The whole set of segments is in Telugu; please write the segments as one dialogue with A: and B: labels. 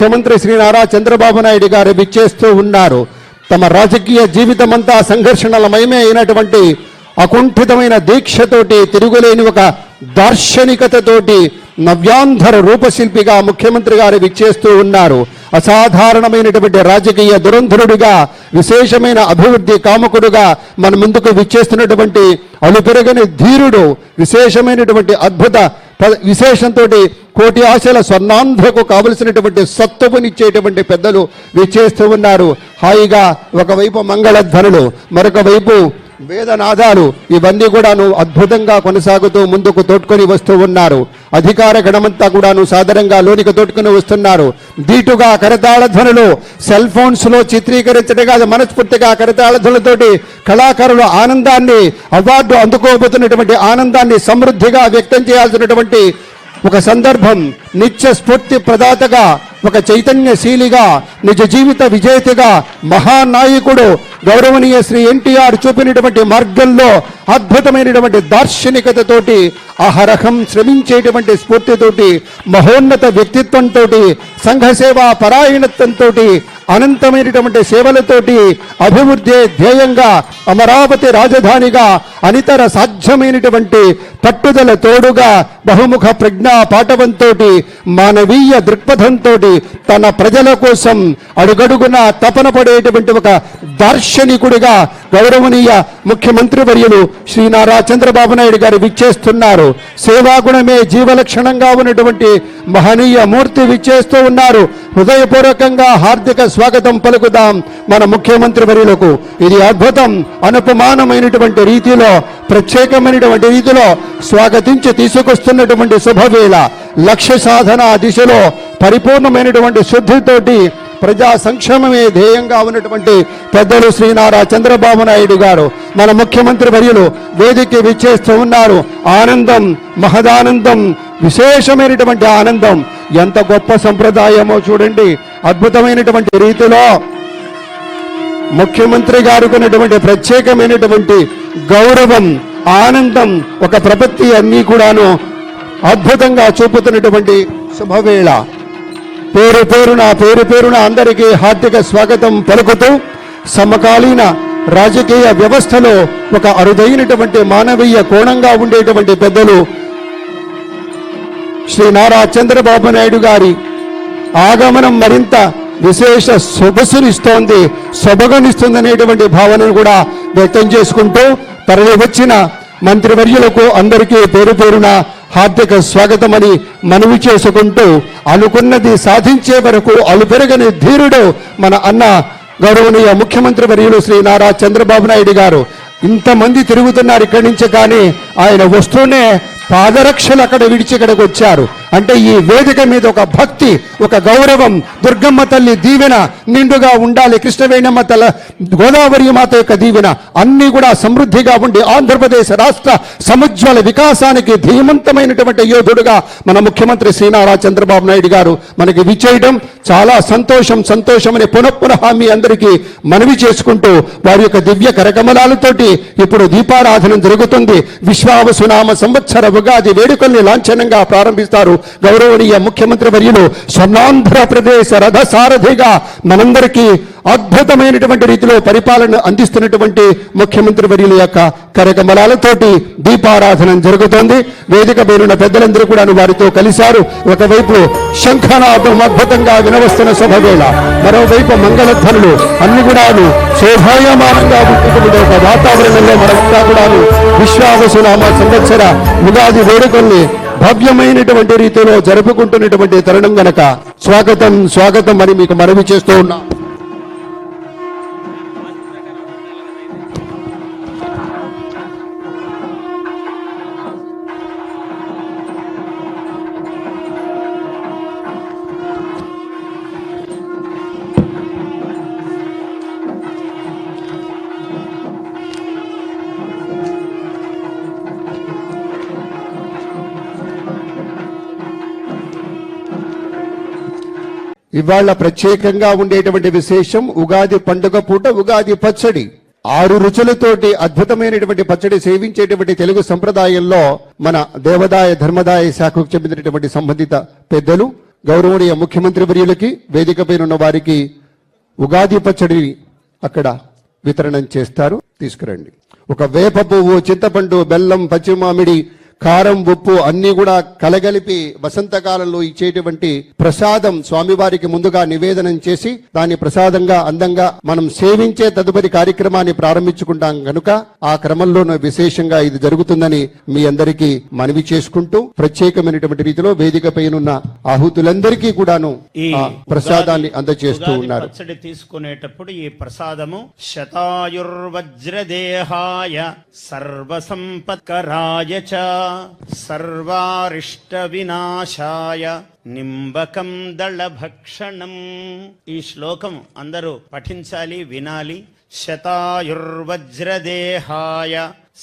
A: ముఖ్యమంత్రి శ్రీ నారా చంద్రబాబు నాయుడు గారు విచ్చేస్తూ ఉన్నారు. తమ రాజకీయ జీవితమంతా సంఘర్షణలమయమే అయినటువంటి అకుంఠితమైన దీక్షతోటి, తిరుగులేని ఒక దార్శనికతతోటి నవ్యాంధ్ర రూపశిల్పిగా ముఖ్యమంత్రి గారు విచ్చేస్తూ ఉన్నారు. అసాధారణమైనటువంటి రాజకీయ దురంధరుడిగా, విశేషమైన అభివృద్ధి కాముకుడుగా మన ముందుకు విచ్చేస్తున్నటువంటి అలుపెరగని ధీరుడు, విశేషమైనటువంటి అద్భుత విశేషంతో కోటి ఆశల స్వర్ణాంధ్రకు కావలసినటువంటి సత్తువునిచ్చేటువంటి పెద్దలు విచ్చేస్తూ ఉన్నారు. హాయిగా ఒకవైపు మంగళధ్వనులు, మరొక వైపు వేదనాదాలు, ఇవన్నీ కూడాను అద్భుతంగా కొనసాగుతూ ముందుకు తోడ్కొని వస్తూ ఉన్నారు. అధికార గణమంతా కూడాను సాధారణంగా లోనికి తోడ్కొని వస్తున్నారు. దీటుగా కరతాళ ధ్వనులు, సెల్ ఫోన్స్ లో చిత్రీకరించడం కాదు, మనస్ఫూర్తిగా కరతాళ ధ్వనులతోటి కళాకారుల ఆనందాన్ని, అవార్డు అందుకోబోతున్నటువంటి ఆనందాన్ని సమృద్ధిగా వ్యక్తం చేయాల్సినటువంటి ఒక సందర్భం. నిత్య స్ఫూర్తి ప్రదాతగా, ఒక చైతన్యశీలిగా, నిజ జీవిత విజేతగా, మహానాయకుడు గౌరవనీయ శ్రీ ఎన్టీఆర్ చూపినటువంటి మార్గంలో అద్భుతమైనటువంటి దార్శనికతతోటి, అహరహం శ్రమించేటువంటి స్ఫూర్తితోటి, మహోన్నత వ్యక్తిత్వంతో, సంఘసేవా పరాయణత్వంతో, అనంతమైనటువంటి సేవలతోటి, అభివృద్ధి ధ్యేయంగా, అమరావతి రాజధానిగా, అనితర సాధ్యమైనటువంటి పట్టుదల తోడుగా, బహుముఖ ప్రజ్ఞా పాటవంతో, మానవీయ దృక్పథంతో, తన ప్రజల కోసం అడుగడుగున తపన పడేటువంటి ఒక దార్శనికుడిగా గౌరవనీయ ముఖ్యమంత్రి వర్యులు శ్రీ నారా చంద్రబాబు నాయుడు గారు విచ్చేస్తున్నారు. సేవాగుణమే జీవలక్షణంగా ఉన్నటువంటి మహనీయ మూర్తి విచ్చేస్తూ ఉన్నారు. హృదయపూర్వకంగా హార్దిక స్వాగతం పలుకుదాం మన ముఖ్యమంత్రి వర్యులకు. ఇది అద్భుతం, అనుపమానమైనటువంటి రీతిలో, ప్రత్యేకమైనటువంటి రీతిలో స్వాగతించి తీసుకొస్తున్నటువంటి శుభవేళ. లక్ష్య సాధన దిశలో పరిపూర్ణమైనటువంటి శుద్ధితోటి ప్రజా సంక్షేమమే ధ్యేయంగా ఉన్నటువంటి పెద్దలు శ్రీ నారా చంద్రబాబు నాయుడు గారు, మన ముఖ్యమంత్రి వర్యులు వేదికకి విచ్చేస్తూ ఉన్నారు. ఆనందం, మహదానందం, విశేషమైనటువంటి ఆనందం. ఎంత గొప్ప సంప్రదాయమో చూడండి. అద్భుతమైనటువంటి రీతిలో ముఖ్యమంత్రి గారికి ఉన్నటువంటి ప్రత్యేకమైనటువంటి గౌరవం, ఆనందం, ఒక ప్రపత్తి అన్నీ కూడాను అద్భుతంగా చూపుతున్నటువంటి శుభవేళ. పేరు పేరున అందరికీ హార్దిక స్వాగతం పలుకుతూ, సమకాలీన రాజకీయ వ్యవస్థలో ఒక అరుదైనటువంటి మానవీయ కోణంగా ఉండేటువంటి పెద్దలు శ్రీ నారా చంద్రబాబు నాయుడు గారి ఆగమనం మరింత విశేష సొగసునిస్తోంది, సొబగనిస్తుందనేటువంటి భావనను కూడా వ్యక్తం చేసుకుంటూ, తరలి వచ్చిన మంత్రివర్యులకు అందరికీ పేరున హార్దిక స్వాగతమని మనవి చేసుకుంటూ, అనుకున్నది సాధించే వరకు అలుపెరగని ధీరుడు మన అన్న గౌరవనీయ ముఖ్యమంత్రి వర్యులు శ్రీ నారా చంద్రబాబు నాయుడు గారు. ఇంతమంది తిరుగుతున్నారు ఇక్కడి నుంచి, కానీ ఆయన వస్తూనే పాదరక్షలు అక్కడ విడిచి ఇక్కడికి వచ్చారు. అంటే ఈ వేదిక మీద ఒక భక్తి, ఒక గౌరవం, దుర్గమ్మ తల్లి దీవెన నిండుగా ఉండాలి, కృష్ణవేణమ్మ తల, గోదావరి మాత యొక్క దీవెన అన్నీ కూడా సమృద్ధిగా ఉండి ఆంధ్రప్రదేశ్ రాష్ట్ర సముజ్వల వికాసానికి ధీమంతమైనటువంటి యోధుడుగా మన ముఖ్యమంత్రి శ్రీ నారా చంద్రబాబు నాయుడు గారు మనకి విచ్చేయడం చాలా సంతోషం అని పునః మీ అందరికీ మనవి చేసుకుంటూ, వారి యొక్క దివ్య కరకమలాలతోటి ఇప్పుడు దీపారాధన జరుగుతుంది. విశ్వావసునామ సంవత్సర ఉగాది వేడుకల్ని లాంఛనంగా ప్రారంభిస్తారు గౌరవనీయ ముఖ్యమంత్రి వర్యులు. స్వర్ణాంధ్రప్రదేశ్ రథసారథిగా మనందరికీ అద్భుతమైనటువంటి రీతిలో పరిపాలన అందిస్తున్నటువంటి ముఖ్యమంత్రి వర్యుల యొక్క కరకమలాలతోటి దీపారాధన జరుగుతోంది. వేదిక పేరున్న పెద్దలందరూ కూడా వారితో కలిశారు. ఒకవైపు శంఖనాదం అద్భుతంగా వినవస్తున్న శుభవేళ, మరోవైపు మంగళధ్వనులు అన్ని కూడా శోభాయమానంగా ఉంటున్న ఒక వాతావరణంలో మనంతా కూడా విశ్వావసునామ సంవత్సర ఉగాది వేడుకల్ని భవ్యమైనటువంటి రీతిలో జరుపుకుంటున్నటువంటి తరుణం గనక స్వాగతం అని మీకు మనవి చేస్తూ ఉన్నా. ఇవాళ ప్రత్యేకంగా ఉండేటువంటి విశేషం ఉగాది పండుగ పూట ఉగాది పచ్చడి. 6 రుచులతోటి అద్భుతమైనటువంటి పచ్చడి సేవించేటువంటి తెలుగు సంప్రదాయంలో మన దేవాదాయ ధర్మదాయ శాఖకు చెందినటువంటి సంబంధిత పెద్దలు గౌరవనీయ ముఖ్యమంత్రి వర్యులకి, వేదిక పైన ఉన్న వారికి ఉగాది పచ్చడి అక్కడ వితరణం చేస్తారు. తీసుకురండి. ఒక వేప పువ్వు, చింతపండు, బెల్లం, పచ్చి మామిడి, కారం, ఉప్పు అన్ని కూడా కలగలిపి వసంతకాలంలో ఇచ్చేటువంటి ప్రసాదం స్వామివారికి ముందుగా నివేదనం చేసి దాన్ని ప్రసాదంగా అందంగా మనం సేవించే తదుపరి కార్యక్రమాన్ని ప్రారంభించుకుంటాం కనుక ఆ క్రమంలోనూ విశేషంగా ఇది జరుగుతుందని మీ అందరికీ మనవి చేసుకుంటూ ప్రత్యేకమైనటువంటి రీతిలో వేదిక పైనున్న ఆహుతులందరికీ కూడాను ఆ ప్రసాదాన్ని అందజేస్తూ ఉన్నారు.
B: పచ్చడి తీసుకునేటప్పుడు ఈ ప్రసాదము శతాయుర్వజ్రదేహాయ సర్వసంపత్కరాయ చ సర్వారిష్ట వినాశాయ నింబకం దళభక్షణం. ఈ శ్లోకం అందరూ పఠించాలి, వినాలి. శతాయుర్వజ్రదేహాయ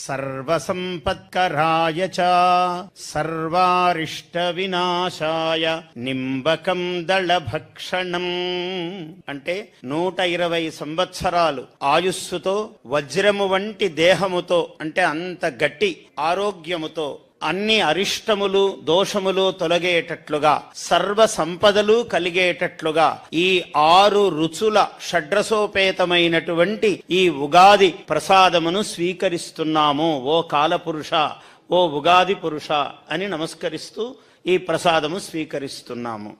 B: సర్వసంపత్కరాయ చ సర్వారిష్ట వినాశాయ నింబకం దళభక్షణం. అంటే 120 సంవత్సరాలు ఆయుస్సుతో, వజ్రము వంటి దేహముతో, అంటే అంత గట్టి ఆరోగ్యముతో, అన్ని అరిష్టములు దోషములు తొలగేటట్లుగా, సర్వ సంపదలు కలిగేటట్లుగా ఈ 6 రుచుల షడ్రసోపేతమైనటువంటి ఈ ఉగాది ప్రసాదమును స్వీకరిస్తున్నాము. ఓ కాలపురుష, ఓ ఉగాది పురుష అని నమస్కరిస్తూ ఈ ప్రసాదము స్వీకరిస్తున్నాము.